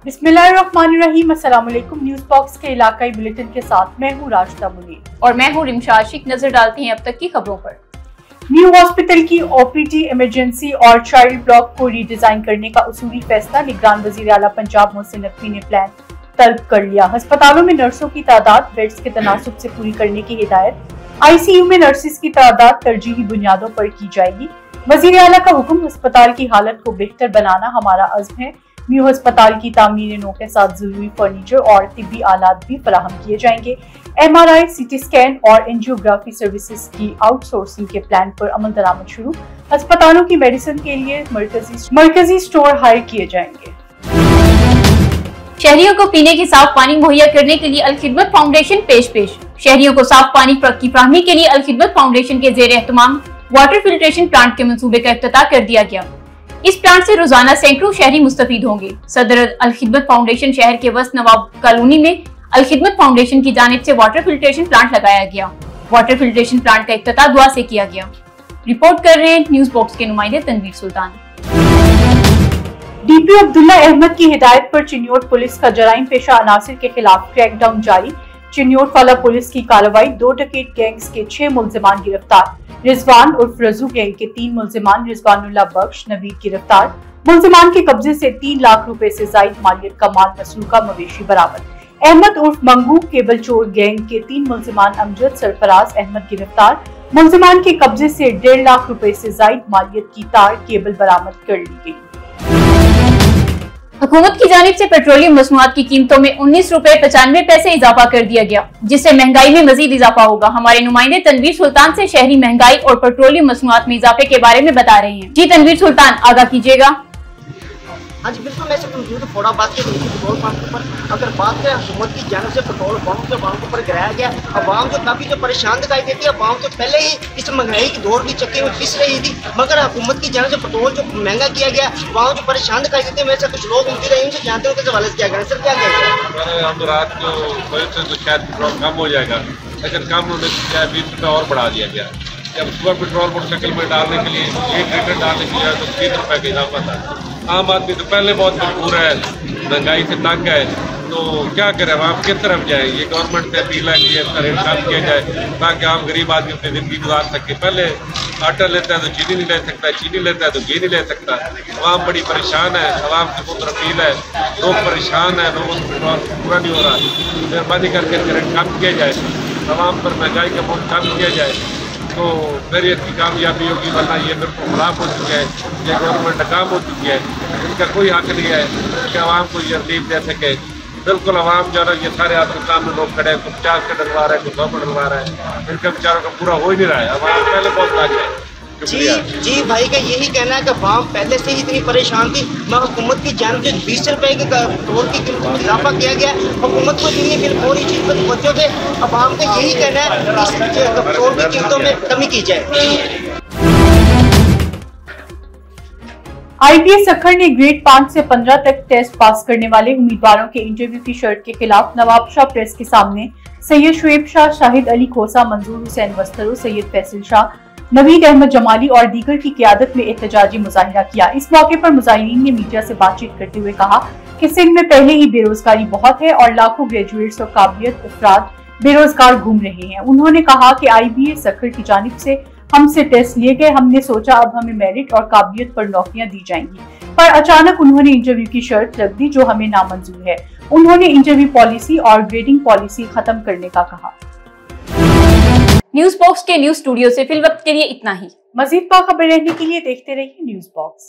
बिस्मिल्लाहिर्रहमानिर्रहीम। अस्सलाम वालेकुम। न्यूज बॉक्स के इलाकाई बुलेटिन के साथ मैं हूँ राशिदा मुनीर और मैं हूँ रिमशा आशिक। नजर डालती हैं अब तक की खबरों पर। न्यू हॉस्पिटल की ओपीडी, इमरजेंसी और चाइल्ड ब्लॉक को रीडिजाइन करने का उसूली फैसला। निगरान वजीर आला पंजाब मोहसिन नकवी ने प्लान तलब कर लिया। अस्पतालों में नर्सों की तादाद बेड्स के तनासुब से पूरी करने की हिदायत। ICU में नर्सिस की तादाद तरजीही बुनियादों पर की जाएगी। वजीर आला का हुक्म, अस्पताल की हालत को बेहतर बनाना हमारा अज़्म है। न्यू अस्पताल की तामीर नौ के साथ जरूरी फर्नीचर और तिब्बी आलात भी फराहम किए जाएंगे। MRI, CT स्कैन और एंजियोग्राफी सर्विसेज की आउटसोर्सिंग के प्लान पर अमल दरामद शुरू। अस्पतालों की मेडिसिन के लिए मरकजी स्टोर हायर किए जाएंगे। शहरियों को पीने की साफ पानी मुहैया करने के लिए अल खिदमत फाउंडेशन पेश। शहरियों को साफ पानी की फराहमी के लिए अल खिदमत फाउंडेशन के जेर एहतमाम वाटर फिल्ट्रेशन प्लांट के मंसूबे का इफ्तिताह कर दिया गया। इस प्लांट से रोजाना सैकड़ों शहरी मुस्तफीद होंगे। सदर अल खिदमत फाउंडेशन शहर के वस्त नवाब कॉलोनी में अल खिदमत फाउंडेशन की जानिब से वाटर फिल्ट्रेशन प्लांट लगाया गया। वाटर फिल्ट्रेशन प्लांट का इफ्तिताह दुआ से किया गया। रिपोर्ट कर रहे हैं न्यूज बॉक्स के नुमाइंदे तनवीर सुल्तान। DPO अब्दुल्ला अहमद की हिदायत पर चिन्योट पुलिस का जराइम पेशा अनासिर के खिलाफ क्रैकडाउन जारी। चिन्योट वाला पुलिस की कार्रवाई। 2 डकैत गैंग्स के 6 मुलजिमान गिरफ्तार। रिजवान उर्फ रजू गैंग के 3 मुलजिमान रिजवानुल्लाह बख्श, नवीद गिरफ्तार। मुलजिमान के कब्जे से 3 लाख रुपए से जायद मालियत का माल मसरूका मवेशी बरामद। अहमद उर्फ मंगू केबल चोर गैंग के 3 मुलजिमान अमजद सरफराज अहमद गिरफ्तार। मुलजिमान के कब्जे से 1.5 लाख रुपए से जायद मालियत की तार केबल बरामद कर ली गई। हुकूमत की जानिब से पेट्रोलियम मसनूआत की कीमतों में 19 रुपए 95 पैसे इजाफा कर दिया गया, जिससे महंगाई में मजीद इजाफा होगा। हमारे नुमाइंदे तनवीर सुल्तान से शहरी महंगाई और पेट्रोलियम मसनूआत में इजाफे के बारे में बता रहे हैं। जी तनवीर सुल्तान, आगाह कीजिएगा। हाँ जी बिल्कुल, मैं मौजूद फोड़ाबाद के पेट्रोल पंप पर अगर बात करें, हुकूमत की जानिब से पेट्रोल पंप के बांकों पर गिराया गया। अवाम जो काफ़ी परेशान दिखाई देती है। अवाम तो पहले ही इस महंगाई की दौर की चक्के में पिस रही थी, मगर हुकूमत की जानिब से पेट्रोल जो महंगा किया गया, अवाम जो परेशान दिखाई देती है। वैसे कुछ लोग उनकी रही उनसे जानते हैं, उनके हवाले से क्या करें सर, क्या कहेंगे? हम रात को तो शायद पेट्रोल कम हो जाएगा, लेकिन कम होने से 20 रुपये और बढ़ा दिया गया। जब सुबह पेट्रोल मोटरसाइकिल में डालने के लिए 1 लीटर डालने के लिए तो 3 रुपये का इजाफा था। आम आदमी तो पहले बहुत मजबूर है, महंगाई से तंग है, तो क्या करें, हम किस तरफ जाए? ये गवर्नमेंट से अपील है कि इसका रेट कम किया जाए ताकि आम गरीब आदमी अपनी ज़िंदगी गुजार सके। पहले आटा लेता है तो चीनी नहीं ले सकता, चीनी लेता है तो घी नहीं ले सकता। आवाम बड़ी परेशान है, आवाम की बहुत अपील है, लोग परेशान है, लोगों को पेट्रोल पूरा नहीं हो रहा। मेहरबानी करके रेट कम किया जाए, आवाम पर महंगाई का बोझ कम किया जाए, तो फिर इसकी कामयाबी होगी। वरना ये बिल्कुल खराब हो चुका है, ये गवर्नमेंट नाकाम हो चुकी है। इनका कोई हक नहीं है कि आवाम को ये रिलीफ दे सके। बिल्कुल आवाम जो है ये सारे आपके सामने लोग खड़े हैं, कुछ 50 का डलवा रहे हैं, कुछ 100 का डलवा रहे हैं, इनका बेचारों का पूरा हो ही नहीं रहा है। आवाम पहले बहुत ताकत है। जी भाई का यही कहना है कि अवाम पहले से ही इतनी परेशान थी, मगर हुकूमत की जानिब से 20 रुपए के पेट्रोल की कीमत में इजाफा किया गया। हुकूमत को इतनी फिर पूरी चीज़ पर तवज्जो दे। अवाम का यही कहना है कि पेट्रोल की कीमतों में कमी की जाए। IPS सक्खर ने ग्रेड 5 से 15 तक टेस्ट पास करने वाले उम्मीदवारों के इंटरव्यू की शर्त के खिलाफ नवाब शाह प्रेस के सामने सैयद शुएब शाह, शाहिद अली खोसा, मंजूर हुसैन वस्तरो, सैयद फैसल शाह, नवीद अहमद जमाली और दीगर की क़ियादत में एहतजाजी मुजाहिरा किया। इस मौके पर मुजाहिरीन ने मीडिया से बातचीत करते हुए कहा कि सिंध में पहले ही बेरोजगारी बहुत है और लाखों ग्रेजुएट्स और काबिलियत अफराद बेरोजगार घूम रहे हैं। उन्होंने कहा कि IBS सक्खर की जानिब से हमसे टेस्ट लिए गए, हमने सोचा अब हमें मेरिट और काबिलियत पर नौकरियां दी जाएंगी, पर अचानक उन्होंने इंटरव्यू की शर्त रख दी जो हमें नामंजूर है। उन्होंने इंटरव्यू पॉलिसी और ग्रेडिंग पॉलिसी खत्म करने का कहा। न्यूज बॉक्स के न्यूज स्टूडियो से फिल वक्त के लिए इतना ही। मजीद बाखबर रहने के लिए देखते रहिए न्यूज बॉक्स।